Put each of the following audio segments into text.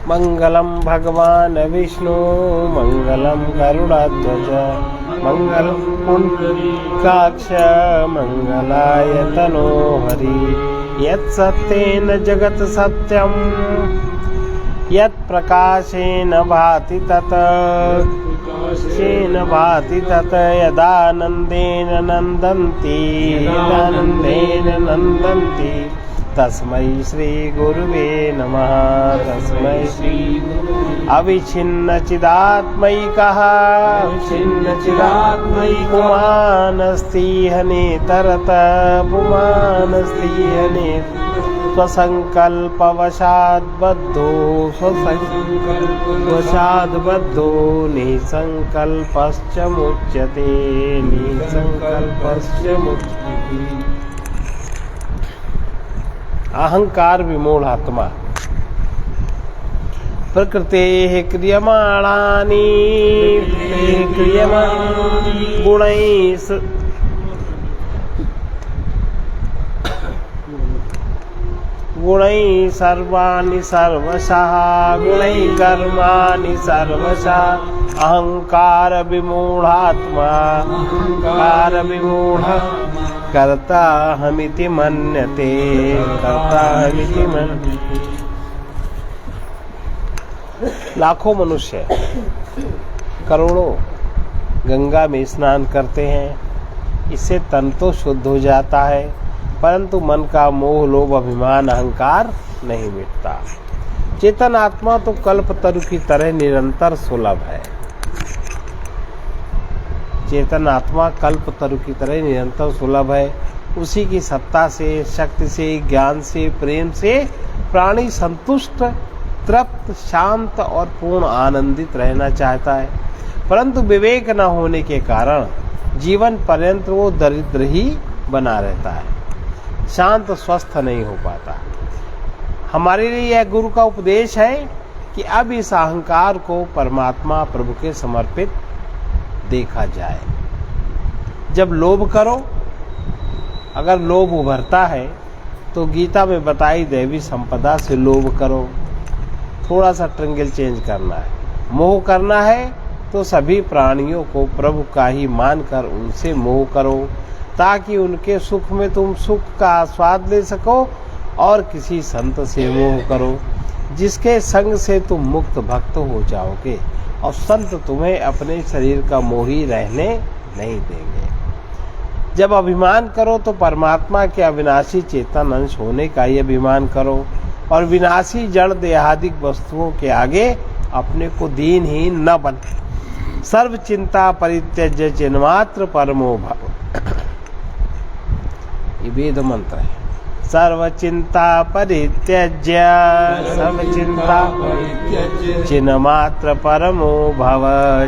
मंगलम भगवान विष्णु मंगलम गरुड़ध्वज मंगलम पुंडरीकाक्ष मंगलाय तनो हरि यत्सत्येन जगत् सत्यम यत्प्रकाशेन भाति तत् यदानन्देन नन्दन्ति तस्मै श्री गुरुवे नमः। तस्मै श्री अविच्छिन्नचिदात्मैकः पुमानस्तीहनेतरत स्वसंकल्पवशाद्बद्धो निसंकल्पश्च मुच्यते अहंकार विमूढ़ आत्मा प्रकृतेः क्रियमाणानि गुणैः सर्वाणि सर्वशः कर्माणि सर्वशः अहंकार विमूढ़ात्मा कर्ता हमिति मन्यते लाखों मनुष्य करोड़ों गंगा में स्नान करते हैं, इससे तन तो शुद्ध हो जाता है, परंतु मन का मोह लोभ अभिमान अहंकार नहीं मिटता। चेतन आत्मा तो कल्पतरु की तरह निरंतर सुलभ है। चेतन आत्मा कल्पतरु की तरह निरंतर सुलभ है। उसी की सत्ता से, शक्ति से, ज्ञान से, प्रेम से प्राणी संतुष्ट, तृप्त, शांत और पूर्ण आनंदित रहना चाहता है, परंतु विवेक न होने के कारण जीवन पर्यंत वो दरिद्र ही बना रहता है, शांत स्वस्थ नहीं हो पाता। हमारे लिए यह गुरु का उपदेश है कि अब इस अहंकार को परमात्मा प्रभु के समर्पित देखा जाए। जब लोभ करो, अगर लोभ उभरता है तो गीता में बताई दैवी संपदा से लोभ करो, थोड़ा सा ट्रिंगल चेंज करना है। मोह करना है तो सभी प्राणियों को प्रभु का ही मानकर उनसे मोह करो, ताकि उनके सुख में तुम सुख का स्वाद ले सको, और किसी संत से मोह करो जिसके संग से तुम मुक्त भक्त हो जाओगे, और संत तुम्हें अपने शरीर का मोही रहने नहीं देंगे। जब अभिमान करो तो परमात्मा के अविनाशी चेतन अंश होने का ही अभिमान करो, और विनाशी जड़ देहादिक वस्तुओं के आगे अपने को दीनहीन न बन। सर्व चिंता परित्यज्य चिन्मात्र परमो भव, ये वेद मंत्र है। सर्व चिंता परित्यज्य चिन्मात्र परमो भव,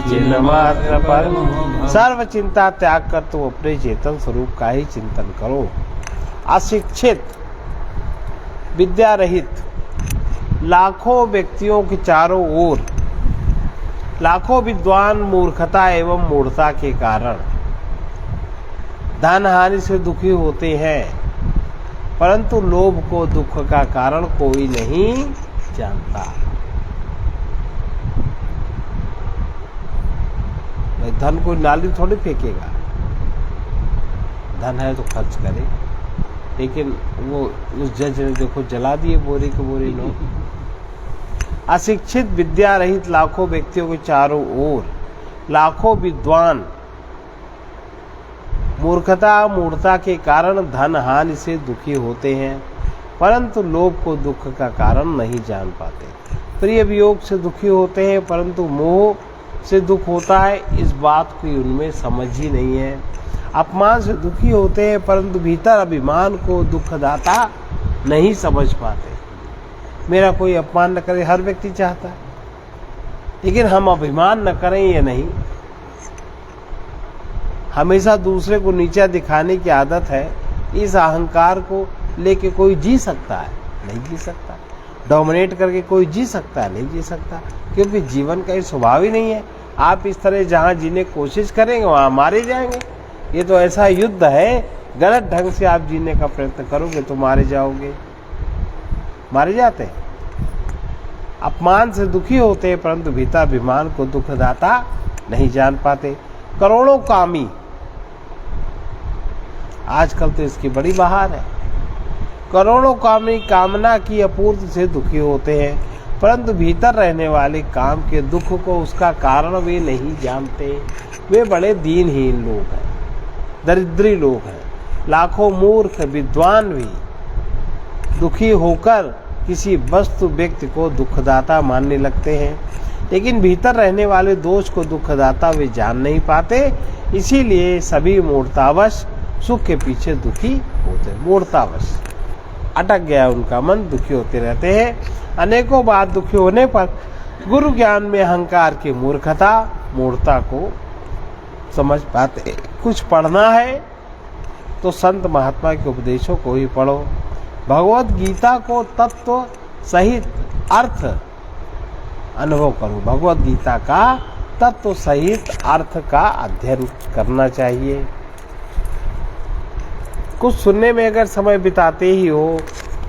चिन्मात्र परमो। सर्व चिंता त्याग कर तुम अपने चेतन स्वरूप का ही चिंतन करो। अशिक्षित, विद्या रहित लाखों व्यक्तियों के चारों ओर लाखों विद्वान मूर्खता एवं मूढ़ता के कारण धन हानि से दुखी होते हैं, परंतु लोभ को दुख का कारण कोई नहीं जानता। धन को नाली थोड़ी फेंकेगा, धन है तो खर्च करे, लेकिन वो उस जज ने देखो जला दिए बोरे के बोरे लोग। अशिक्षित, विद्या रहित लाखों व्यक्तियों के चारों ओर लाखों विद्वान मूर्खता के कारण धन हानि से दुखी होते हैं, परंतु लोभ को दुख का कारण नहीं जान पाते। प्रिय वियोग से दुखी होते हैं, परंतु मोह से दुख होता है, इस बात की उनमें समझ ही नहीं है। अपमान से दुखी होते हैं, परंतु भीतर अभिमान को दुखदाता नहीं समझ पाते। मेरा कोई अपमान न करे हर व्यक्ति चाहता है, लेकिन हम अभिमान न करें ये नहीं। हमेशा दूसरे को नीचा दिखाने की आदत है, इस अहंकार को लेके कोई जी सकता है? नहीं जी सकता। डोमिनेट करके कोई जी सकता है? नहीं जी सकता, क्योंकि जीवन का ये स्वभाव ही नहीं है। आप इस तरह जहाँ जीने की कोशिश करेंगे वहाँ मारे जाएंगे। ये तो ऐसा युद्ध है, गलत ढंग से आप जीने का प्रयत्न करोगे तो मारे जाओगे, मारे जाते हैं। अपमान से दुखी होते हैं, परंतु भीतर अभिमान को दुखदाता नहीं जान पाते। करोड़ों कामी, आजकल तो इसकी बड़ी बहार है। करोड़ों कामी कामना की अपूर्ति से दुखी होते हैं, परंतु भीतर रहने वाले काम के दुख को, उसका कारण वे नहीं जानते। वे बड़े दीनहीन लोग हैं, दरिद्री लोग हैं। लाखों मूर्ख विद्वान भी दुखी होकर किसी वस्तु व्यक्ति को दुखदाता मानने लगते हैं, लेकिन भीतर रहने वाले दोष को दुखदाता वे जान नहीं पाते। इसीलिए सभी मूर्तावश सुख के पीछे दुखी होते हैं। मूर्तावश अटक गया उनका मन, दुखी होते रहते हैं। अनेकों बार दुखी होने पर गुरु ज्ञान में अहंकार की मूर्खता को समझ पाते। कुछ पढ़ना है तो संत महात्मा के उपदेशों को ही पढ़ो। भगवत गीता को तत्व सहित अर्थ अनुभव करो। भगवत गीता का तत्व सहित अर्थ का अध्ययन करना चाहिए। कुछ सुनने में अगर समय बिताते ही हो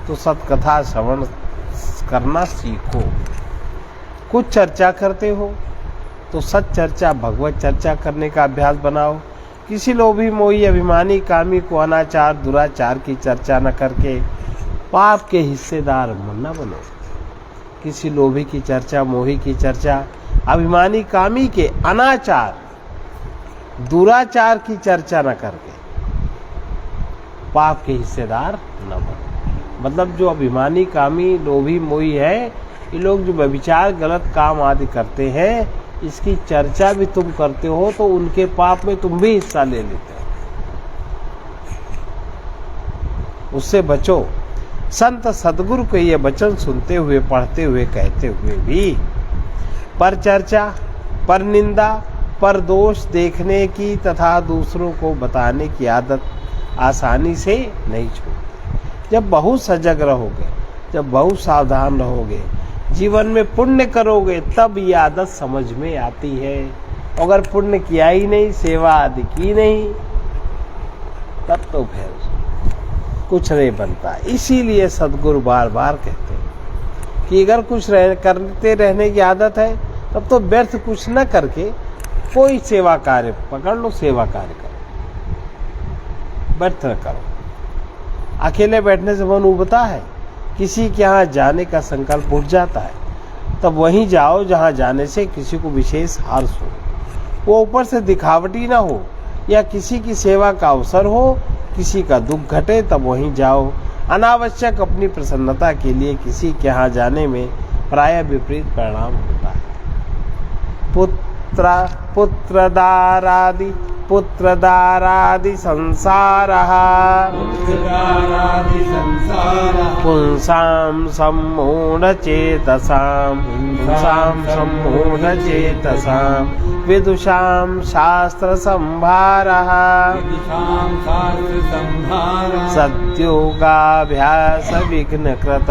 तो सत्कथा श्रवण करना सीखो। कुछ चर्चा करते हो तो सच चर्चा, भगवत चर्चा करने का अभ्यास बनाओ। किसी लोभी, मोही, अभिमानी, कामी को अनाचार, दुराचार की चर्चा न करके पाप के हिस्सेदार न बनो। किसी लोभी की चर्चा, मोही की चर्चा, अभिमानी, कामी के अनाचार, दुराचार की चर्चा न करके पाप के हिस्सेदार न बनो। मतलब जो अभिमानी, कामी, लोभी, मोही है, ये लोग जो व्यभिचार, गलत काम आदि करते हैं, इसकी चर्चा भी तुम करते हो तो उनके पाप में तुम भी हिस्सा ले लेते हो। उससे बचो। संत सदगुरु के ये वचन सुनते हुए, पढ़ते हुए, कहते हुए भी पर चर्चा, पर निंदा, पर दोष देखने की तथा दूसरों को बताने की आदत आसानी से नहीं छोड़ते। जब बहुत सजग रहोगे, जब बहुत सावधान रहोगे, जीवन में पुण्य करोगे, तब ये आदत समझ में आती है। अगर पुण्य किया ही नहीं, सेवा आदि की नहीं, तब तो फिर कुछ नहीं बनता। इसीलिए सदगुरु बार बार कहते हैं कि अगर कुछ करते रहने की आदत है, तब तो व्यर्थ कुछ न करके कोई सेवा कार्य पकड़ लो, सेवा कार्य करो, व्यर्थ न करो। अकेले बैठने से मन उबता है। किसी के यहाँ जाने का संकल्प उठ जाता है, तब वहीं जाओ जहाँ जाने से किसी को विशेष हर्ष हो, वो ऊपर से दिखावटी ना हो, या किसी की सेवा का अवसर हो, किसी का दुख घटे, तब वहीं जाओ। अनावश्यक अपनी प्रसन्नता के लिए किसी के यहाँ जाने में प्रायः विपरीत परिणाम होता है। पुत्रदारादि संसारः पुंसां सम्मूढचेतसां विदुषां शास्त्रसंभारः सद्योगाभ्यास विघ्नकृत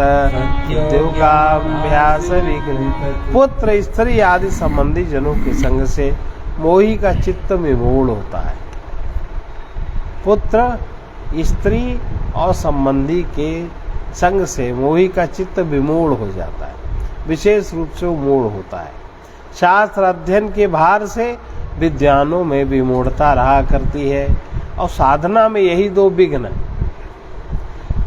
पुत्र, स्त्री आदि संबंधी जनों के संग से मोही का चित्त विमूढ़ होता है। पुत्र, स्त्री और संबंधी के संग से मोही का चित्त विमूढ़ हो जाता है, विशेष रूप से वो मूढ़ होता है। शास्त्र अध्ययन के भार से विद्वानों में विमूढ़ता रहा करती है, और साधना में यही दो विघ्न।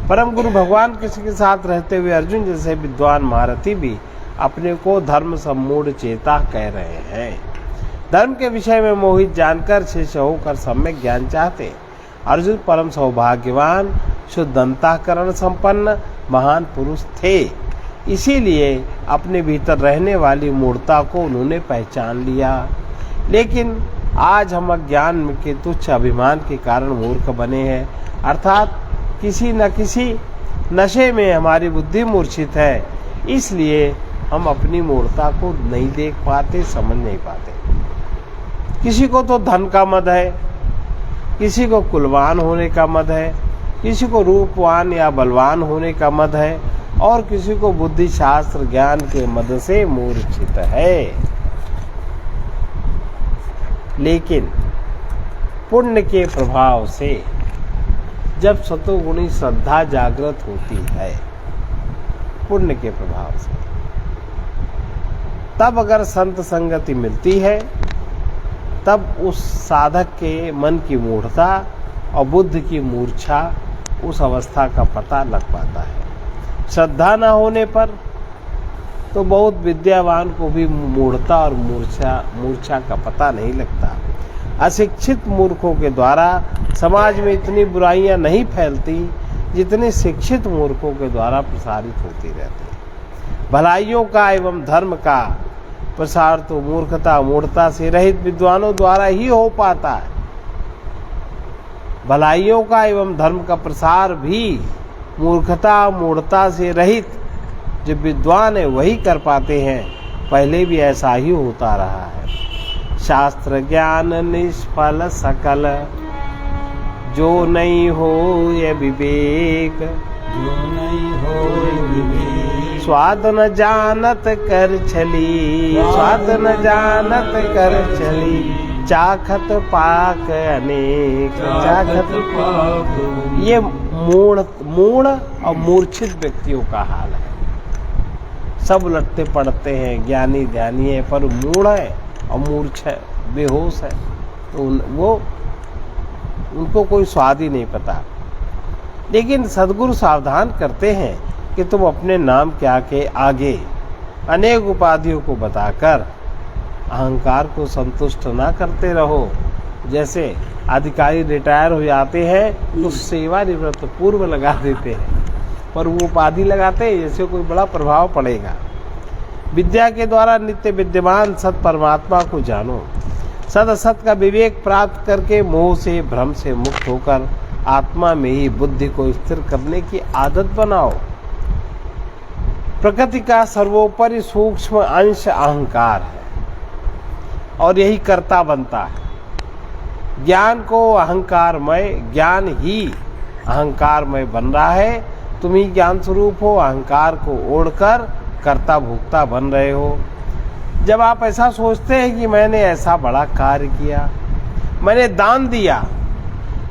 परम गुरु भगवान कृष्ण के साथ रहते हुए अर्जुन जैसे विद्वान महारथी भी अपने को धर्म सम्मूढ़ चेता कह रहे हैं। धर्म के विषय में मोहित जानकर शिष्य होकर सम्यक ज्ञान चाहते। अर्जुन परम सौभाग्यवान, शुद्ध अंतःकरण संपन्न महान पुरुष थे। इसीलिए अपने भीतर रहने वाली मूढ़ता को उन्होंने पहचान लिया। लेकिन आज हम अज्ञान के तुच्छ अभिमान के कारण मूर्ख बने हैं, अर्थात किसी न किसी नशे में हमारी बुद्धि मूर्छित है। इसलिए हम अपनी मूढ़ता को नहीं देख पाते, समझ नहीं पाते। किसी को तो धन का मद है, किसी को कुलवान होने का मद है, किसी को रूपवान या बलवान होने का मद है, और किसी को बुद्धि शास्त्र ज्ञान के मद से मूर्छित है। लेकिन पुण्य के प्रभाव से जब सतोगुणी श्रद्धा जागृत होती है, पुण्य के प्रभाव से तब अगर संत संगति मिलती है, तब उस साधक के मन की मूढ़ता और बुद्धि की मूर्छा, उस अवस्था का पता लग पाता है। श्रद्धा न होने पर तो बहुत विद्यावान को भी मूढ़ता और मूर्छा का पता नहीं लगता। अशिक्षित मूर्खों के द्वारा समाज में इतनी बुराइयां नहीं फैलती जितनी शिक्षित मूर्खों के द्वारा प्रसारित होती रहती। भलाइयों का एवं धर्म का प्रसार तो मूर्खता मूढ़ता से रहित विद्वानों द्वारा ही हो पाता है। भलाइयों का एवं धर्म का प्रसार भी मूर्खता मूढ़ता से रहित जो विद्वान है वही कर पाते हैं। पहले भी ऐसा ही होता रहा है। शास्त्र ज्ञान निष्फल सकल, जो नहीं हो ये विवेक, जो नहीं हो विवेक। स्वाद न जानत कर चली, स्वाद न जानत कर चली, चाखत पाक अनेक, चाखत पाक। ये मूढ़ और मूर्छित व्यक्तियों का हाल है। सब लटते पड़ते हैं, ज्ञानी ध्यानी है पर मूढ़ है और मूर्छ है, बेहोश है, तो उनको कोई स्वाद ही नहीं पता। लेकिन सद्गुरु सावधान करते हैं कि तुम अपने नाम क्या के आगे अनेक उपाधियों को बताकर अहंकार को संतुष्ट ना करते रहो। जैसे अधिकारी रिटायर हो जाते हैं तो सेवा निवृत्त पूर्व लगा देते हैं, पर वो उपाधि लगाते हैं जैसे कोई बड़ा प्रभाव पड़ेगा। विद्या के द्वारा नित्य विद्यमान सत परमात्मा को जानो। सद असत का विवेक प्राप्त करके मोह से भ्रम से मुक्त होकर आत्मा में ही बुद्धि को स्थिर करने की आदत बनाओ। प्रकृति का सर्वोपरि सूक्ष्म अंश अहंकार है और यही कर्ता बनता है। ज्ञान को अहंकारमय, ज्ञान ही अहंकारमय बन रहा है। तुम ही ज्ञान स्वरूप हो, अहंकार को ओढ़कर कर्ता भोक्ता बन रहे हो। जब आप ऐसा सोचते हैं कि मैंने ऐसा बड़ा कार्य किया, मैंने दान दिया,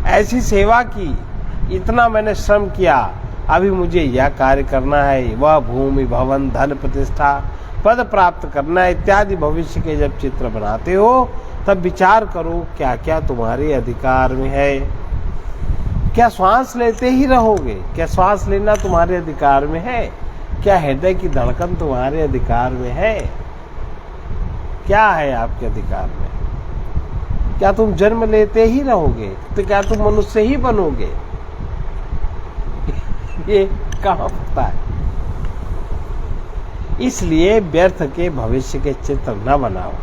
ऐसी सेवा की, इतना मैंने श्रम किया, अभी मुझे यह कार्य करना है, वह भूमि भवन धन प्रतिष्ठा पद प्राप्त करना है इत्यादि भविष्य के जब चित्र बनाते हो तब विचार करो क्या क्या तुम्हारे अधिकार में है। क्या श्वास लेते ही रहोगे? क्या श्वास लेना तुम्हारे अधिकार में है? क्या हृदय की धड़कन तुम्हारे अधिकार में है? क्या है आपके अधिकार में? क्या तुम जन्म लेते ही रहोगे? तो क्या तुम मनुष्य ही बनोगे? ये कहाँ पता है? इसलिए व्यर्थ के भविष्य के चित्र न बनाओ।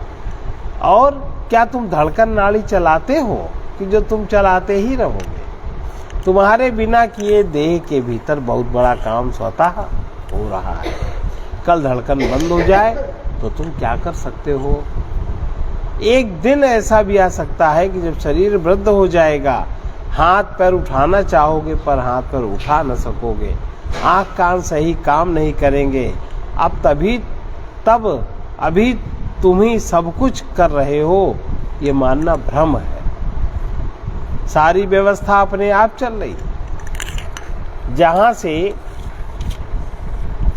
और क्या तुम धड़कन नाड़ी चलाते हो कि जो तुम चलाते ही रहोगे? तुम्हारे बिना किए देह के भीतर बहुत बड़ा काम स्वतः हो रहा है। कल धड़कन बंद हो जाए तो तुम क्या कर सकते हो? एक दिन ऐसा भी आ सकता है कि जब शरीर वृद्ध हो जाएगा, हाथ पैर उठाना चाहोगे पर हाथ पैर उठा न सकोगे, आँख कान सही काम नहीं करेंगे। अभी तुम ही सब कुछ कर रहे हो, ये मानना भ्रम है। सारी व्यवस्था अपने आप चल रही, जहां से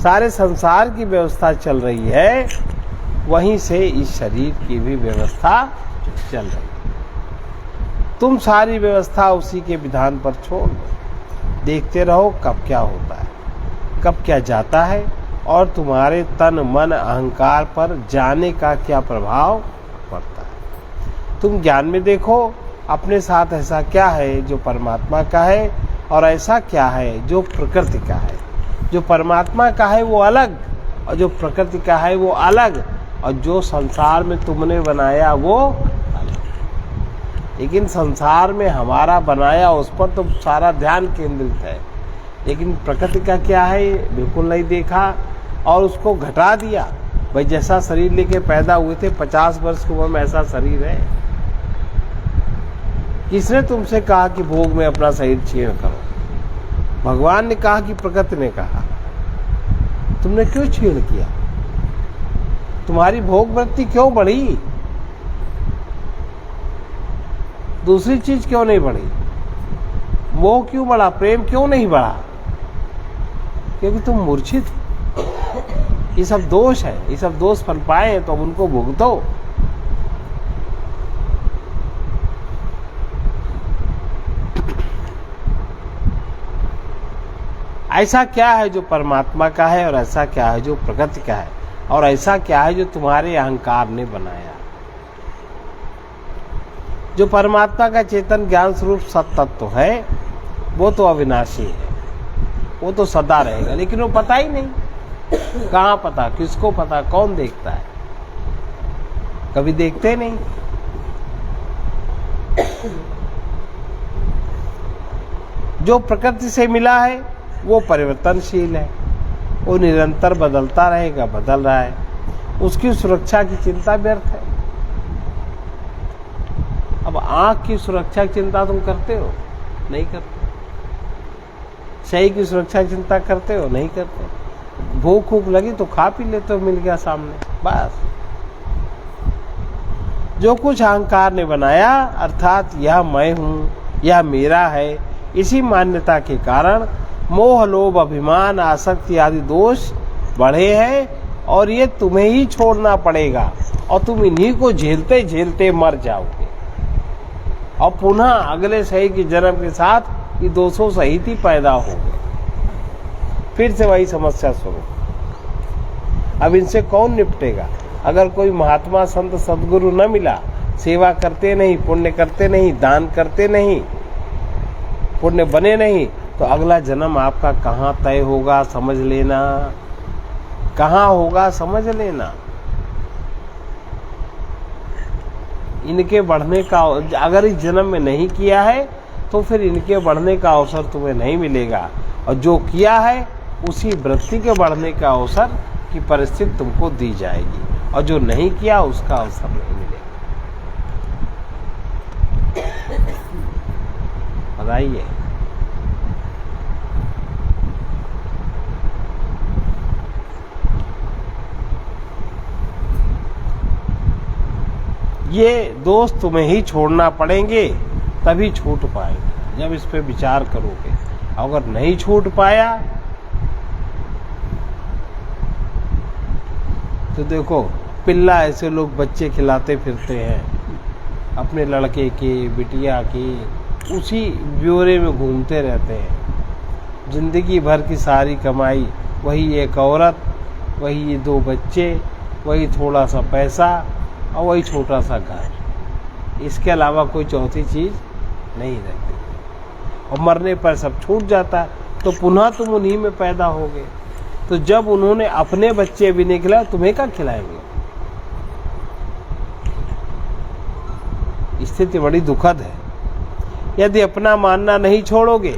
सारे संसार की व्यवस्था चल रही है, वहीं से इस शरीर की भी व्यवस्था चल रही है। तुम सारी व्यवस्था उसी के विधान पर छोड़ दो, देखते रहो कब क्या होता है, कब क्या जाता है और तुम्हारे तन मन अहंकार पर जाने का क्या प्रभाव पड़ता है। तुम ज्ञान में देखो अपने साथ ऐसा क्या है जो परमात्मा का है और ऐसा क्या है जो प्रकृति का है। जो परमात्मा का है वो अलग और जो प्रकृति का है वो अलग, और जो संसार में तुमने बनाया वो अलग। लेकिन संसार में हमारा बनाया उस पर तो सारा ध्यान केंद्रित है, लेकिन प्रकृति का क्या है बिल्कुल नहीं देखा और उसको घटा दिया। भाई जैसा शरीर लेके पैदा हुए थे 50 वर्ष की उम्र में ऐसा शरीर है। किसने तुमसे कहा कि भोग में अपना शरीर छीण करो? भगवान ने कहा कि प्रकृति ने कहा? तुमने क्यों छीण किया? तुम्हारी भोग वृत्ति क्यों बढ़ी? दूसरी चीज क्यों नहीं बढ़ी? मोह क्यों बढ़ा? प्रेम क्यों नहीं बढ़ा? क्योंकि तुम मूर्छित हो। ये सब दोष है, ये सब दोष पनपाए हैं तो अब उनको भुगतो। ऐसा क्या है जो परमात्मा का है और ऐसा क्या है जो प्रकृति का है, और ऐसा क्या है जो तुम्हारे अहंकार ने बनाया। जो परमात्मा का चेतन ज्ञान स्वरूप सत तत्व है वो तो अविनाशी है, वो तो सदा रहेगा, लेकिन वो पता ही नहीं। कहाँ पता, किसको पता, कौन देखता है? कभी देखते नहीं। जो प्रकृति से मिला है वो परिवर्तनशील है, वो निरंतर बदलता रहेगा, बदल रहा है, उसकी सुरक्षा की चिंता व्यर्थ है। अब आंख की सुरक्षा की चिंता तुम करते हो? नहीं करते। शरीर की सुरक्षा की चिंता करते हो? नहीं करते। भूख भूख लगी तो खा पी लेते हो, मिल गया सामने, बस। जो कुछ अहंकार ने बनाया, अर्थात यह मैं हूं, यह मेरा है, इसी मान्यता के कारण मोह, लोभ, अभिमान, आसक्ति आदि दोष बढ़े हैं, और ये तुम्हें ही छोड़ना पड़ेगा, और तुम इन्हीं को झेलते झेलते मर जाओगे, और पुनः अगले शरीर के जन्म के साथ ये दोषों सहित ही पैदा होंगे। फिर से वही समस्या शुरू। अब इनसे कौन निपटेगा? अगर कोई महात्मा संत सदगुरु न मिला, सेवा करते नहीं, पुण्य करते नहीं, दान करते नहीं, पुण्य बने नहीं, तो अगला जन्म आपका कहाँ तय होगा समझ लेना, कहाँ होगा समझ लेना। इनके बढ़ने का, अगर इस जन्म में नहीं किया है तो फिर इनके बढ़ने का अवसर तुम्हें नहीं मिलेगा, और जो किया है उसी वृत्ति के बढ़ने का अवसर की परिस्थिति तुमको दी जाएगी, और जो नहीं किया उसका अवसर नहीं मिलेगा। बताइए। ये दोस्त तुम्हें ही छोड़ना पड़ेंगे, तभी छूट पाएंगे जब इस पे विचार करोगे। अगर नहीं छूट पाया तो देखो, पिल्ला ऐसे लोग बच्चे खिलाते फिरते हैं, अपने लड़के की, बिटिया की, उसी ब्योरे में घूमते रहते हैं। जिंदगी भर की सारी कमाई वही एक औरत, वही ये 2 बच्चे, वही थोड़ा सा पैसा, और वही छोटा सा घर। इसके अलावा कोई चौथी चीज नहीं रहती, और मरने पर सब छूट जाता है, तो पुनः तुम उन्हीं में पैदा होगे। तो जब उन्होंने अपने बच्चे भी नहीं खिलाए, तुम्हें क्या खिलाएंगे? स्थिति बड़ी दुखद है। यदि अपना मानना नहीं छोड़ोगे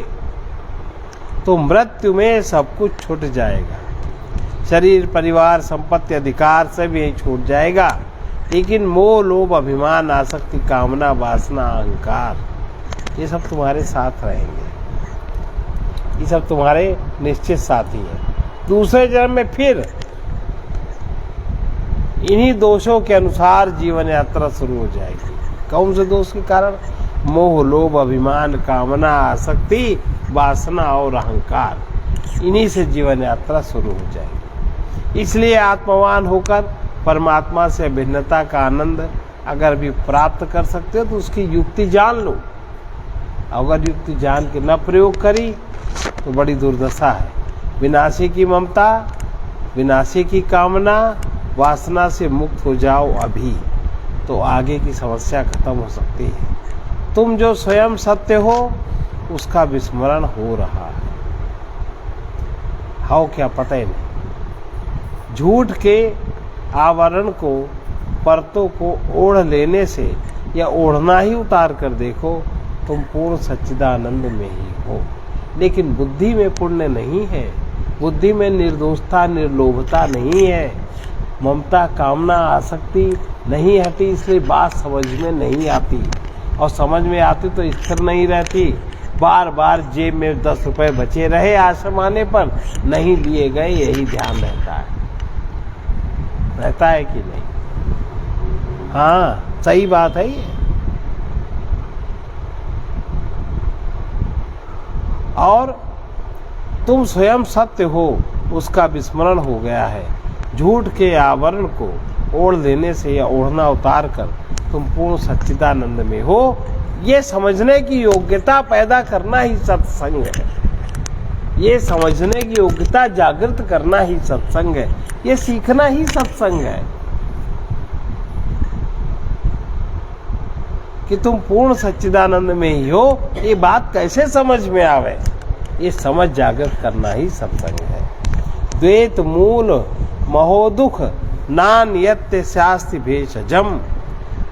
तो मृत्यु में सब कुछ छूट जाएगा। शरीर, परिवार, संपत्ति, अधिकार सब यही छूट जाएगा, लेकिन मोह, लोभ, अभिमान, आसक्ति, कामना, वासना, अहंकार, ये सब तुम्हारे साथ रहेंगे। ये सब तुम्हारे निश्चित साथी हैं। दूसरे जन्म में फिर इन्हीं दोषों के अनुसार जीवन यात्रा शुरू हो जाएगी। कौन से दोष के कारण? मोह, लोभ, अभिमान, कामना, आसक्ति, वासना और अहंकार, इन्हीं से जीवन यात्रा शुरू हो जाएगी। इसलिए आत्मवान होकर परमात्मा से भिन्नता का आनंद अगर भी प्राप्त कर सकते हो तो उसकी युक्ति जान लो। अगर युक्ति जान के न प्रयोग करी तो बड़ी दुर्दशा है। विनाशी की ममता, विनाशी की कामना, वासना से मुक्त हो जाओ अभी, तो आगे की समस्या खत्म हो सकती है। तुम जो स्वयं सत्य हो उसका विस्मरण हो रहा है। हाउ क्या पता ही नहीं। झूठ के आवरण को, परतों को ओढ़ लेने से, या ओढ़ना ही उतार कर देखो, तुम पूर्ण सच्चिदानंद में ही हो। लेकिन बुद्धि में पुण्य नहीं है, बुद्धि में निर्दोषता, निर्लोभता नहीं है, ममता, कामना, आसक्ति नहीं हटी, इसलिए बात समझ में नहीं आती, और समझ में आती तो स्थिर नहीं रहती। बार बार जेब में 10 रुपए बचे रहे, आश्रम आने पर नहीं लिए गए, यही ध्यान रहता है। रहता है कि नहीं? हाँ, सही बात है ये। और तुम स्वयं सत्य हो उसका विस्मरण हो गया है। झूठ के आवरण को ओढ़ लेने से या ओढ़ना उतार कर तुम पूर्ण सच्चिदानंद में हो, ये समझने की योग्यता पैदा करना ही सत्संग है। ये समझने की योग्यता जागृत करना ही सत्संग है। ये सीखना ही सत्संग है कि तुम पूर्ण सच्चिदानंद में ही हो। ये बात कैसे समझ में आवे, ये समझ जागृत करना ही सत्संग है। द्वैत मूल महोदुख नान यत्य शास्ति भेषजम,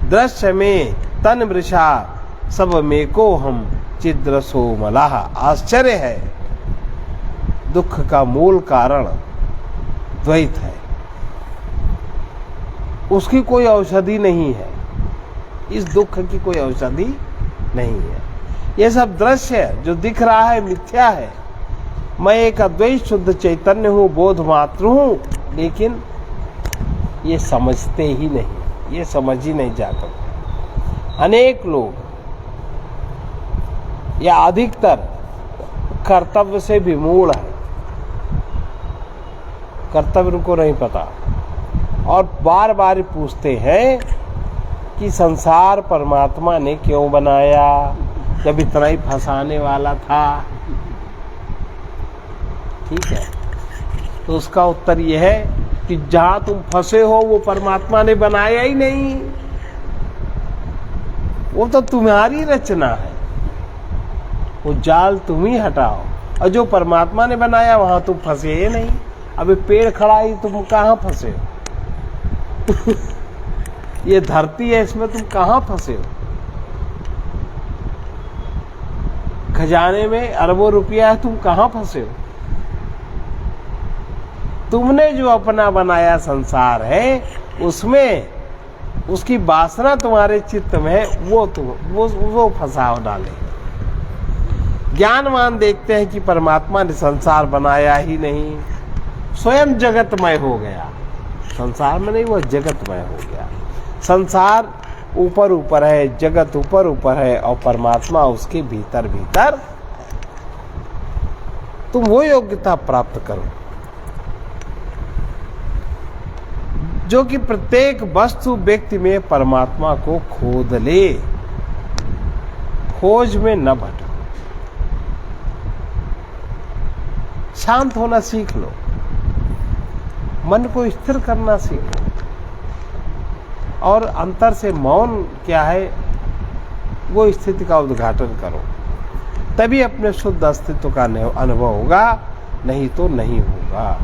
दृश्य में तन वृषा सब में को हम चिद्रसो मलाह। आश्चर्य है, दुख का मूल कारण द्वैत है, उसकी कोई औषधि नहीं है। इस दुख की कोई औषधि नहीं है। यह सब दृश्य जो दिख रहा है मिथ्या है। मैं एक अद्वैत शुद्ध चैतन्य हूँ, बोध मात्र हूँ, लेकिन ये समझते ही नहीं, ये समझ ही नहीं जाता। अनेक लोग या अधिकतर कर्तव्य से विमूढ़ है, कर्तव्य उनको नहीं पता और बार बार पूछते हैं कि संसार परमात्मा ने क्यों बनाया जब इतना ही फंसाने वाला था। ठीक है, तो उसका उत्तर यह है कि जहां तुम फंसे हो वो परमात्मा ने बनाया ही नहीं, वो तो तुम्हारी रचना है। वो जाल तुम ही हटाओ, और जो परमात्मा ने बनाया वहां तुम फंसे ही नहीं। अबे पेड़ खड़ा ही तुम कहां फंसे हो? ये धरती है, इसमें तुम कहां फंसे हो? खजाने में अरबों रुपया है, तुम कहां फंसे हो? तुमने जो अपना बनाया संसार है, उसमें उसकी वासना तुम्हारे चित्त में है, वो फंसाव डाले। ज्ञानवान देखते हैं कि परमात्मा ने संसार बनाया ही नहीं, स्वयं जगतमय हो गया। संसार में नहीं, वह जगतमय हो गया। संसार ऊपर ऊपर है, जगत ऊपर ऊपर है, और परमात्मा उसके भीतर भीतर। तुम वो योग्यता प्राप्त करो जो कि प्रत्येक वस्तु व्यक्ति में परमात्मा को खोद ले, खोज में न भटको। शांत होना सीख लो, मन को स्थिर करना सीखो, और अंतर से मौन क्या है वो स्थिति का उद्घाटन करो। तभी अपने शुद्ध अस्तित्व का अनुभव होगा, नहीं तो नहीं होगा।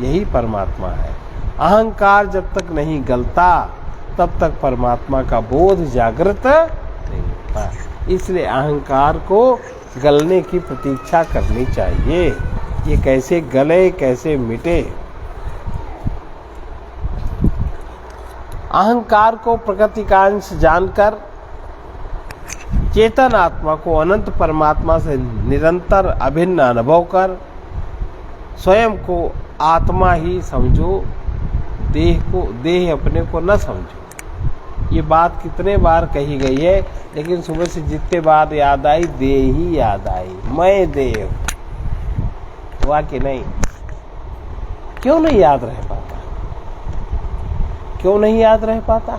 यही परमात्मा है। अहंकार जब तक नहीं गलता तब तक परमात्मा का बोध जागृत नहीं होता। इसलिए अहंकार को गलने की प्रतीक्षा करनी चाहिए। ये कैसे गले, कैसे मिटे? अहंकार को प्रकृति का अंश जानकर चेतन आत्मा को अनंत परमात्मा से निरंतर अभिन्न अनुभव कर स्वयं को आत्मा ही समझो, देह अपने को न समझो। ये बात कितने बार कही गई है, लेकिन सुबह से जितने बार याद आई, देह ही याद आई। मैं देह हुआ कि नहीं? क्यों नहीं याद रह पाता? क्यों नहीं याद रह पाता?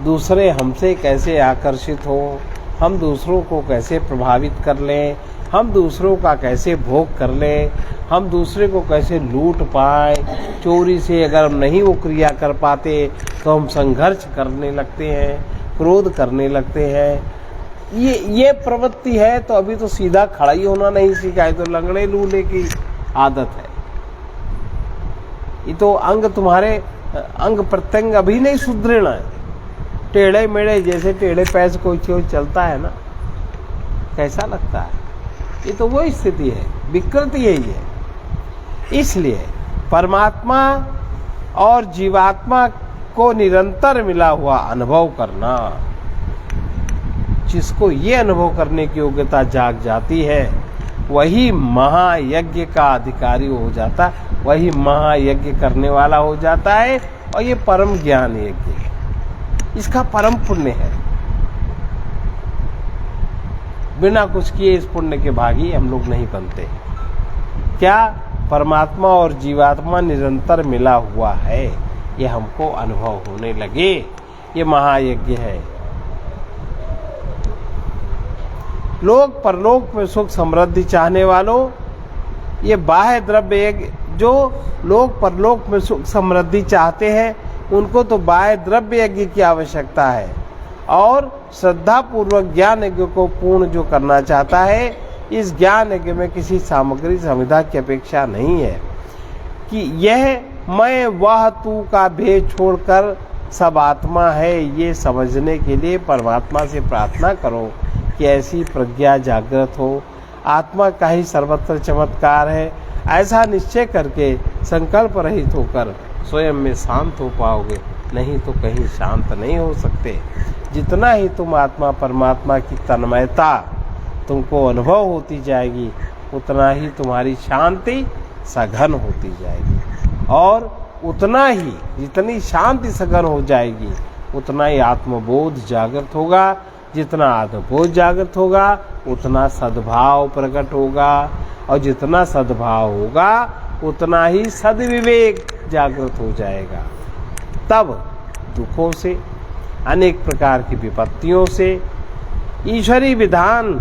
दूसरे हमसे कैसे आकर्षित हो, हम दूसरों को कैसे प्रभावित कर लें, हम दूसरों का कैसे भोग कर लें, हम दूसरे को कैसे लूट पाए। चोरी से अगर हम नहीं वो क्रिया कर पाते तो हम संघर्ष करने लगते हैं, क्रोध करने लगते हैं। ये प्रवृत्ति है तो अभी तो सीधा खड़ा ही होना नहीं सीखा है, तो लंगड़े लूले की आदत है। ये तो तुम्हारे अंग प्रत्यंग अभी नहीं सुदृढ़ है। टेढ़े मेढ़े जैसे टेढ़े पैर कोई चलता है ना, कैसा लगता है? ये तो वो स्थिति है, विकृति यही है। इसलिए परमात्मा और जीवात्मा को निरंतर मिला हुआ अनुभव करना, जिसको ये अनुभव करने की योग्यता जाग जाती है, वही महायज्ञ का अधिकारी हो जाता है, वही महायज्ञ करने वाला हो जाता है। और ये परम ज्ञान यज्ञ है, इसका परम पुण्य है। बिना कुछ किए इस पुण्य के भागी हम लोग नहीं बनते। क्या? परमात्मा और जीवात्मा निरंतर मिला हुआ है, ये हमको अनुभव होने लगे। ये महायज्ञ है। लोक परलोक में सुख समृद्धि चाहने वालों, ये बाह्य द्रव्य यज्ञ, जो लोक परलोक में सुख समृद्धि चाहते हैं उनको तो बाह्य द्रव्य यज्ञ की आवश्यकता है, और श्रद्धा पूर्वक ज्ञान यज्ञ को पूर्ण जो करना चाहता है, इस ज्ञान यज्ञ में किसी सामग्री संविधा की अपेक्षा नहीं है कि यह मैं वह तू का भेद छोड़कर सब आत्मा है। ये समझने के लिए परमात्मा से प्रार्थना करो कि ऐसी प्रज्ञा जागृत हो। आत्मा का ही सर्वत्र चमत्कार है, ऐसा निश्चय करके संकल्प रहित होकर स्वयं में शांत हो पाओगे, नहीं तो कहीं शांत नहीं हो सकते। जितना ही तुम आत्मा परमात्मा की तन्मयता तुमको अनुभव होती जाएगी, उतना ही तुम्हारी शांति सघन होती जाएगी, और उतना ही जितनी शांति सघन हो जाएगी उतना ही आत्मबोध जागृत होगा। जितना आत्मबोध जागृत होगा उतना सद्भाव प्रकट होगा, और जितना सद्भाव होगा उतना ही सद्विवेक जागृत हो जाएगा। तब दुखों से, अनेक प्रकार की विपत्तियों से, ईश्वरीय विधान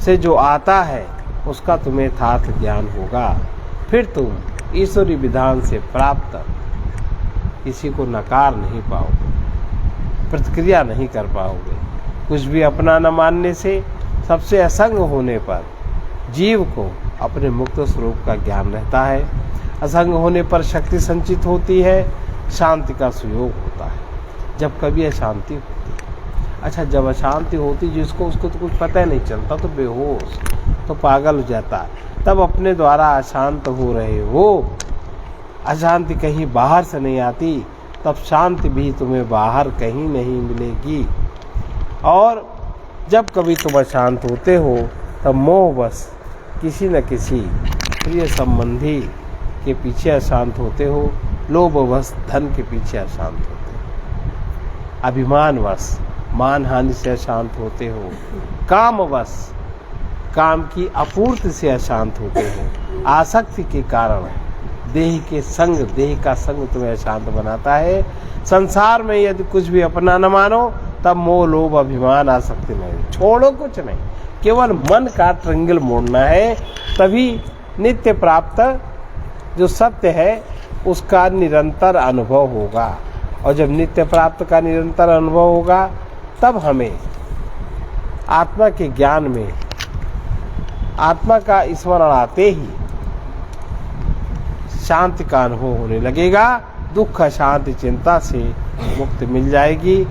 से जो आता है उसका तुम्हें यथार्थ ज्ञान होगा। फिर तुम ईश्वरीय विधान से प्राप्त किसी को नकार नहीं पाओगे, प्रतिक्रिया नहीं कर पाओगे। कुछ भी अपना न मानने से, सबसे असंग होने पर जीव को अपने मुक्त स्वरूप का ज्ञान रहता है। असंग होने पर शक्ति संचित होती है, शांति का सुयोग होता है। जब कभी अशांति होती है, अच्छा जब अशांति होती जिसको उसको तो कुछ पता ही नहीं चलता, तो बेहोश, तो पागल हो जाता है। तब अपने द्वारा अशांत हो रहे हो, अशांति कहीं बाहर से नहीं आती, तब शांति भी तुम्हें बाहर कहीं नहीं मिलेगी। और जब कभी तुम अशांत होते हो तब मोहवश किसी न किसी प्रिय संबंधी के पीछे अशांत होते हो, लोभवश धन के पीछे अशांत होते हो, अभिमानवश मान हानि से अशांत होते हो, कामवश काम की अपूर्ति से अशांत होते हो, आसक्ति के कारण देह के संग, देह का संग तुम्हें अशांत बनाता है। संसार में यदि कुछ भी अपना न मानो तब मोह लोभ अभिमान आसक्ति नहीं, छोड़ो कुछ नहीं, केवल मन का ट्रिंगल मोड़ना है, तभी नित्य प्राप्त जो सत्य है उसका निरंतर अनुभव होगा। और जब नित्य प्राप्त का निरंतर अनुभव होगा तब हमें आत्मा के ज्ञान में, आत्मा का स्मरण आते ही शांति का अनुभव होने लगेगा। दुख शांति चिंता से मुक्ति मिल जाएगी।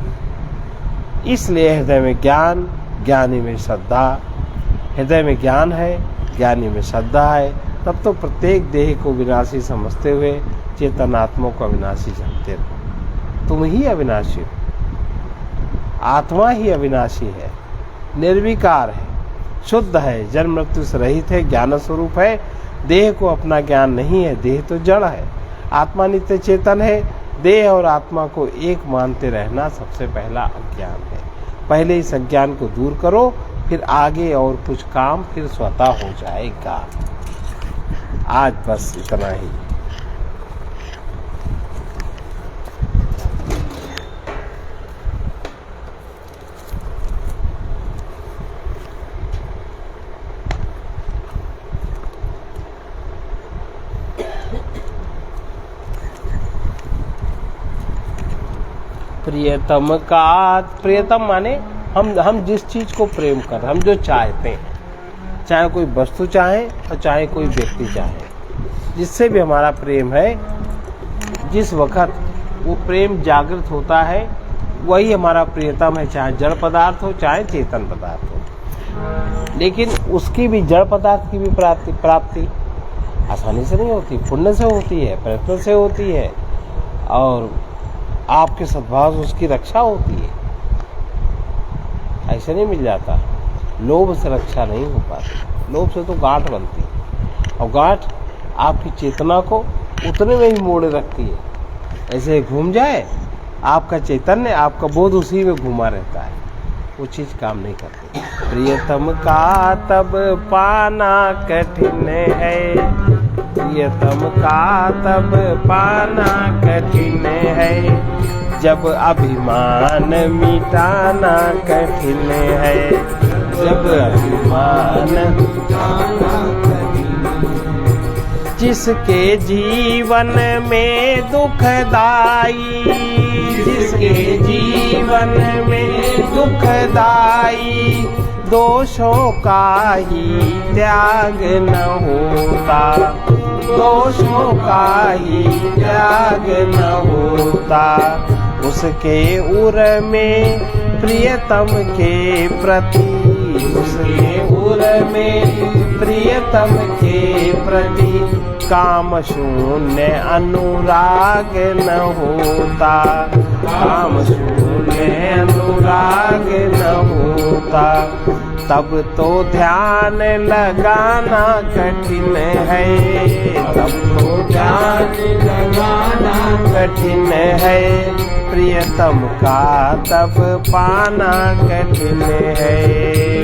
इसलिए हृदय में ज्ञान, ज्ञानी में श्रद्धा, हृदय में ज्ञान है, ज्ञानी में श्रद्धा है, तब तो प्रत्येक देह को विनाशी समझते हुए चेतन आत्मा को अविनाशी जानते रहो। तुम ही अविनाशी हो, आत्मा ही अविनाशी है, निर्विकार है, शुद्ध है, जन्म मृत्यु से रहित है, ज्ञान स्वरूप है। देह को अपना ज्ञान नहीं है, देह तो जड़ है। आत्मा नित्य चेतन है। देह और आत्मा को एक मानते रहना सबसे पहला अज्ञान है। पहले इस अज्ञान को दूर करो, फिर आगे और कुछ काम फिर स्वतः हो जाएगा। आज बस इतना ही। प्रियतम का, प्रियतम माने हम जिस चीज को प्रेम कर, हम जो चाहते हैं, चाहे कोई वस्तु चाहे और चाहे कोई व्यक्ति चाहे, जिससे भी हमारा प्रेम है, जिस वक्त वो प्रेम जागृत होता है वही हमारा प्रियतम है, चाहे जड़ पदार्थ हो चाहे चेतन पदार्थ हो। लेकिन उसकी भी, जड़ पदार्थ की भी प्राप्ति आसानी से नहीं होती, पुण्य से होती है, प्रयत्न से होती है, और आपके सद्भाव से उसकी रक्षा होती है। ऐसे नहीं मिल जाता। लोभ से रक्षा नहीं हो पाती, लोभ से तो गांठ बनती है, और गांठ आपकी चेतना को उतने में ही मोड़े रखती है। ऐसे घूम जाए आपका चैतन्य, आपका बोध उसी में घूमा रहता है। वो चीज काम नहीं करती। प्रियतम का तब पाना कठिन है, प्रियतम का तब पाना कठिन है, जब अभिमान मिटाना कठिन है, जब अभिमान मिटाना कठिन है। जिसके जीवन में दुखदाई, जिसके जीवन में दुखदाई, दोषों का ही त्याग न होता, दोषों का ही त्याग न होता, उसके उर में प्रियतम के प्रति, उसके उर में प्रियतम के प्रति काम शून्य अनुराग न होता, काम शून्य अनुराग न होता, तब तो ध्यान लगाना कठिन है, तब तो ध्यान लगाना कठिन है, प्रियतम का तब पाना कठिन है,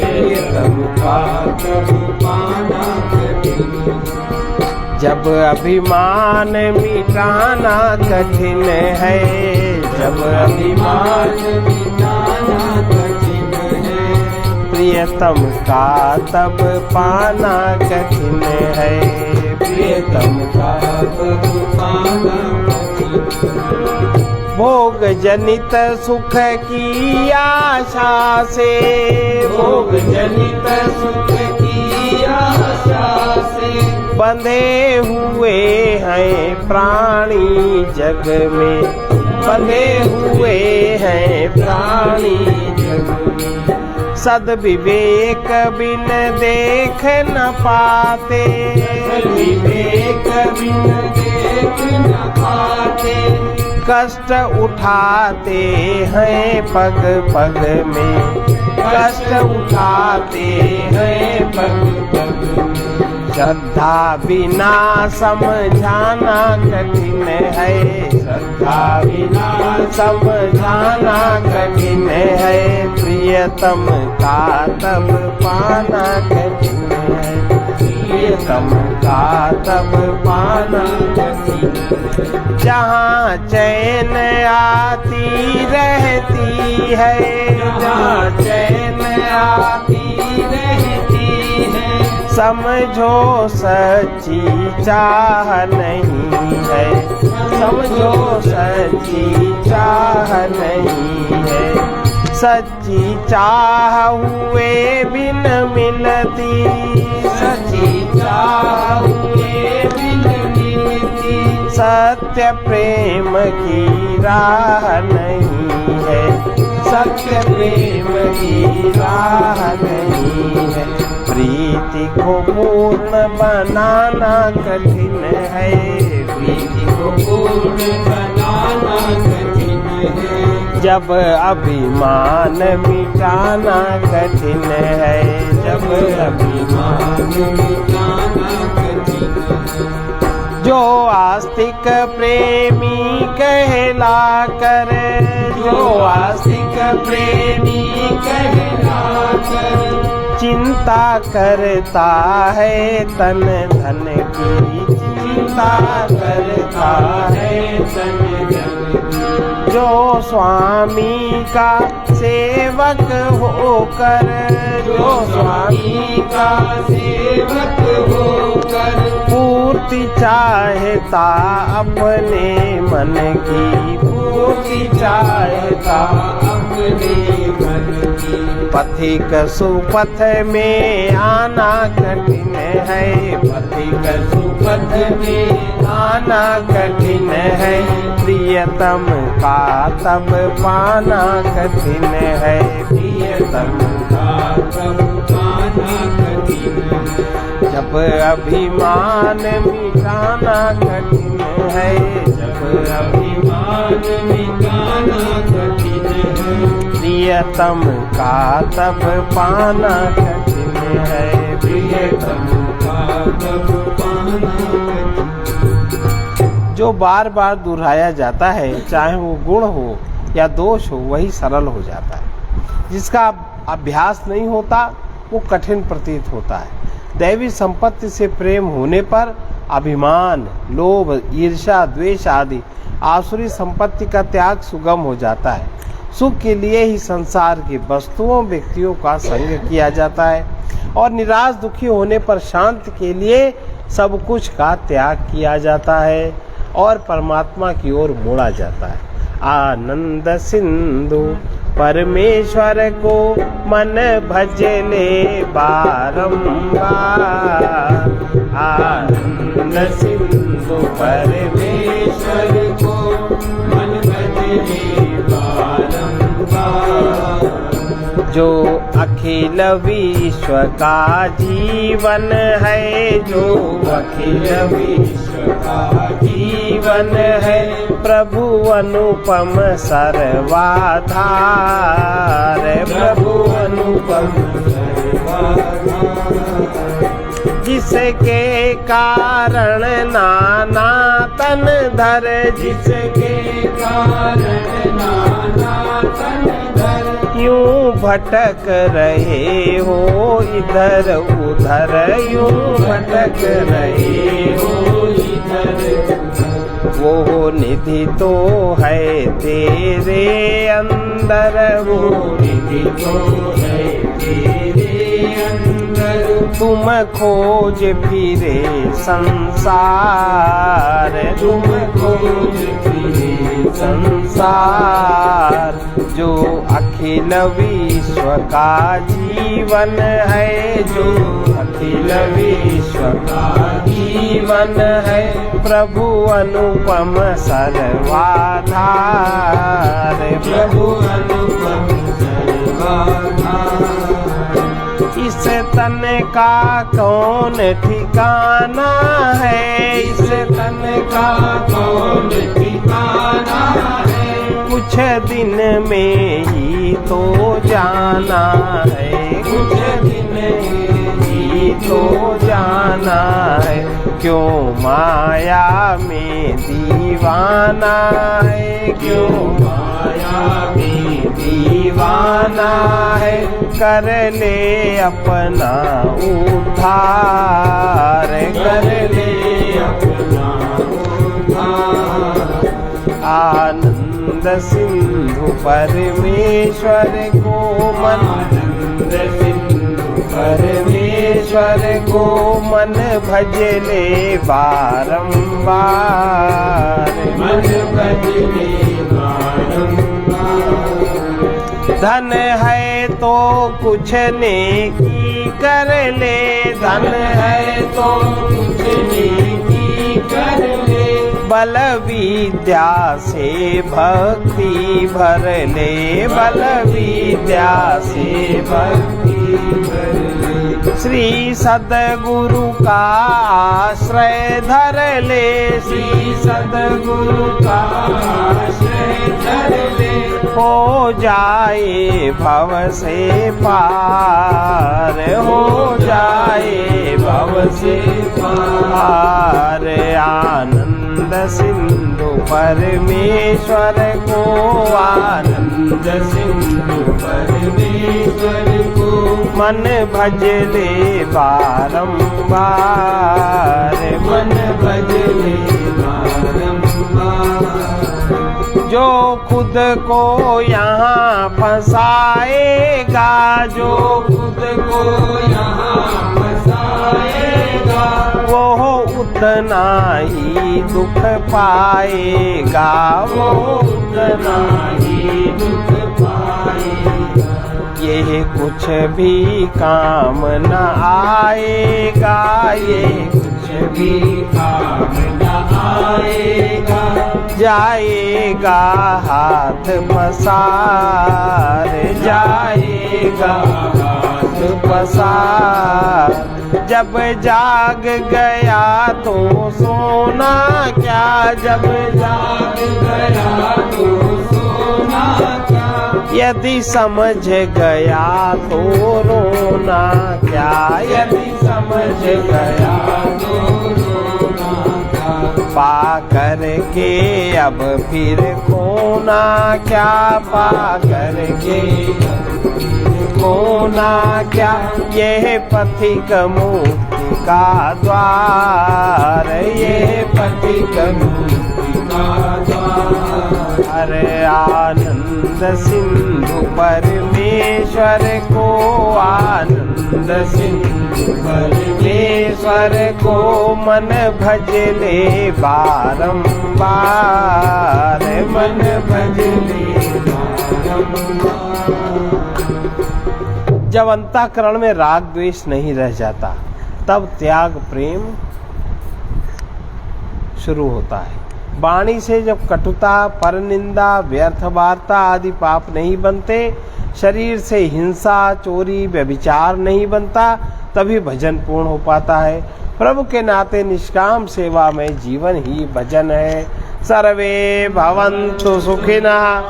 प्रियतम का तब पाना कठिन है। जब अभिमान मिटाना कठिन है, जब अभिमान मिटाना कठिन है, प्रियतम का तब पाना कठिन है, प्रियतम का तब पाना कठिन है। भोग जनित सुख की आशा से, भोग जनित सुख की आशा से, बंधे हुए हैं प्राणी जग में, बंधे हुए हैं प्राणी जग में, सद्विवेक बिन देख न पाते, सद्विवेक बिन देख न पाते, कष्ट उठाते हैं पग पग में, कष्ट उठाते हैं पग पग में, श्रद्धा बिना समझाना कठिन है, श्रद्धा बिना समझाना कठिन है, प्रियतम का तब पाना कठिन है, प्रियतम का तब पाना कठिन है। जहाँ चैन आती रहती है, जहाँ चैन आती रहती है, समझो सच्ची चाह नहीं है, समझो सच्ची चाह नहीं है, सच्ची चाह हुए बिन मिलती, सच्ची चाह हुए बिन मिलती, सत्य प्रेम की राह नहीं है, सत्य प्रेम की राह नहीं है, प्रीति को पूर्ण बनाना कठिन है, प्रीति को पूर्ण बनाना कठिन है, जब अभिमान मिटाना कठिन है, जब अभिमान मिटाना कठिन है। जो आस्तिक प्रेमी कहला कर, जो आस्तिक प्रेमी कहला कर, चिंता करता है तन धन की, चिंता करता है तन धन की, जो स्वामी का सेवक होकर, जो स्वामी का सेवक होकर, पूर्ति चाहता अपने मन की, पूर्ति चाहता अपने मन की, पथिक सुपथ में आना कठिन है, पथिक सुपथ में आना कठिन है, प्रियतम का तब पाना कठिन है, प्रियतम का तब पाना कठिन है, जब अभिमान मिटाना कठिन है, जब अभिमान मिटाना कठिन है, प्रियतम का तब पाना कठिन है, प्रियतम का तब पाना कठिन है। जो बार बार दोहराया जाता है, चाहे वो गुण हो या दोष हो, वही सरल हो जाता है। जिसका अभ्यास नहीं होता वो कठिन प्रतीत होता है। दैवी संपत्ति से प्रेम होने पर अभिमान, लोभ, ईर्ष्या, द्वेष आदि आसुरी संपत्ति का त्याग सुगम हो जाता है। सुख के लिए ही संसार की वस्तुओं, व्यक्तियों का संग किया जाता है और निराश दुखी होने पर शांति के लिए सब कुछ का त्याग किया जाता है और परमात्मा की ओर मोड़ा जाता है। आनंद सिंधु परमेश्वर को मन भजले बारंबार। आनंद सिंधु परमेश्वर को मन भजले बारंबार। जो अखिल विश्व का जीवन है, जो अखिल विश्व का जीवन है, प्रभु अनुपम सर्वाधार। प्रभु अनुपम सर्वाधार। जिसके कारण नाना तन धर, जिसके कारण नाना तन धर, यूं भटक रहे हो इधर उधर, यूं भटक रहे हो इधर उधर। वो निधि तो है तेरे अंदर, वो निधि तो है तेरे अंदर। तुम खोज फिरे संसार, तुम खोज फिरे संसार। जो अखिल विश्व का जीवन है, जो अखिल विश्व का जीवन है, प्रभु अनुपम सर्वाधार। प्रभु अनुपम सर्वाधार। इस तन का कौन ठिकाना है, इस तन का कौन ठिकाना है, कुछ दिन में ही तो जाना है, कुछ दिन ही तो जाना है। क्यों माया में दीवाना है, क्यों माया में दीवाना है, कर ले अपना उद्धार, कर ले अपना उद्धार। आनंद सिंधु परमेश्वर को मन, आनंद सिंधु परमेश्वर को मन भजले बारंबार, मन भजले बारंबार। धन है तो कुछ नेकी कर ले, धन है तो कुछ नेकी कर ले, बल विद्या से भक्ति भर ले, बल विद्या से भक्ति भर ले। श्री सद्गुरु का आश्रय धर ले, श्री सद्गुरु का आश्रय धर ले, हो जाए भव से पार, हो जाए भव से पार। आनंद सिंधु परमेश्वर को, आनंद सिंधु परमेश्वर को मन भजले बारंबार, मन भजले बारंबार। जो खुद को यहाँ फंसाएगा, जो खुद को यहाँ फंसाएगा, वो उतना ही दुख पाएगा, वो उतना ही दुख पाएगा। ये कुछ भी काम न आएगा, ये कुछ भी काम न आएगा, जाएगा हाथ पसार, जाएगा हाथ पसार। जब जाग गया तो सोना क्या, जब जाग गया तो सोना क्या, यदि समझ गया तो रोना क्या, यदि समझ गया तो रोना क्या। पा करके अब फिर खोना क्या, पा करके को ना क्या, यह पथिक मुक्ति का द्वार, यह पथिक मुक्ति का द्वार। अरे आनंद सिंधु परमेश्वर को, आनंद सिंधु परमेश्वर को मन भज ले बारंबार, मन भज ले बारंबार। जब अंतःकरण में राग द्वेष नहीं रह जाता तब त्याग प्रेम शुरू होता है। वाणी से जब कटुता, परनिंदा, व्यर्थ वार्ता आदि पाप नहीं बनते, शरीर से हिंसा, चोरी, व्यभिचार नहीं बनता, तभी भजन पूर्ण हो पाता है। प्रभु के नाते निष्काम सेवा में जीवन ही भजन है। सर्वे भवन्तु सुखिनः,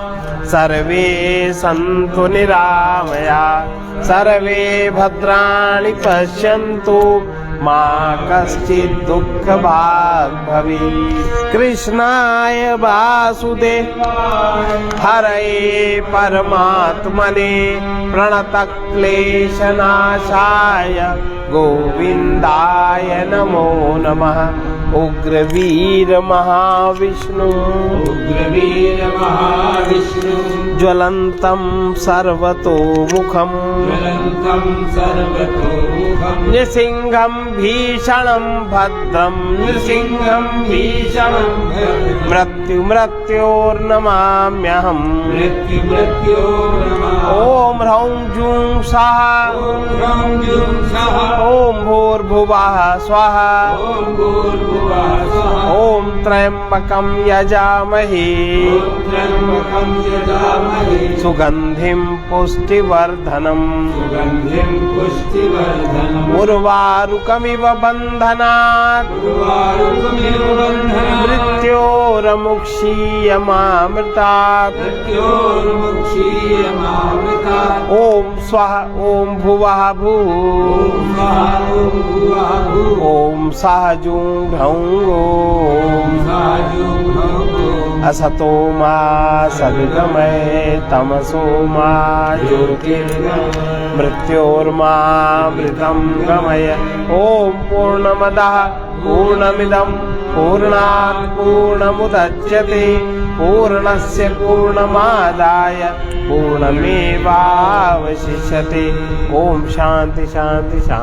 सर्वे सन्तु निरामया, सर्वे भद्राणि पश्यन्तु, मा कश्चित् दुःखभाग् भवेत्। कृष्णाय वासुदेवाय हरये परमात्मने प्रणतक्लेशनाशाय गोविन्दाय नमो नमः। उग्रवीर महाविष्णु, उग्रवीर महाविष्णु, ज्वलन्तं सर्वतोमुखं, ज्वलन्तं सर्वतोमुखं, नृसिंहं भीषणं भद्रं, नृसिंहं भीषणं भद्रं, मृत्योर्नमाम्यहम्, मृत्योर्नमाम्यहम्। ॐ ह्रौं जूं सः, ॐ ह्रौं जूं सः, ॐ भूर्भुवः स्वः, ॐ भूर्भुवः स्वः, ॐ त्र्यम्बकं यजामहे, ॐ त्र्यम्बकं यजामहे, सुगन्धिं पुष्टिवर्धनम्, सुगन्धिं पुष्टिवर्धनम्। उर्वारुकमिव बन्धनात्, उर्वारुकमिव बन्धनात्, मृत्योर्मुक्षीयमामृतात्। मृत्योर्मुक्षीयमामृतात्। ॐ स्वः, ॐ भुवः भूः, ॐ स्वः, ॐ भुवः भूः, ॐ सः जूं ह्रौं ॐ सः जूं ह्रौं गोः। असतो मा सद्गमय, तमसो मा ज्योतिर्गमय, मृत्योर्मामृतं गमय। ॐ पूर्णमदः पूर्णमिदं पूर्णात् पूर्णमुदच्यते, पूर्णस्य पूर्णमादाय पूर्णमेवावशिष्यते। ॐ शान्ति शान्ति शान्ति।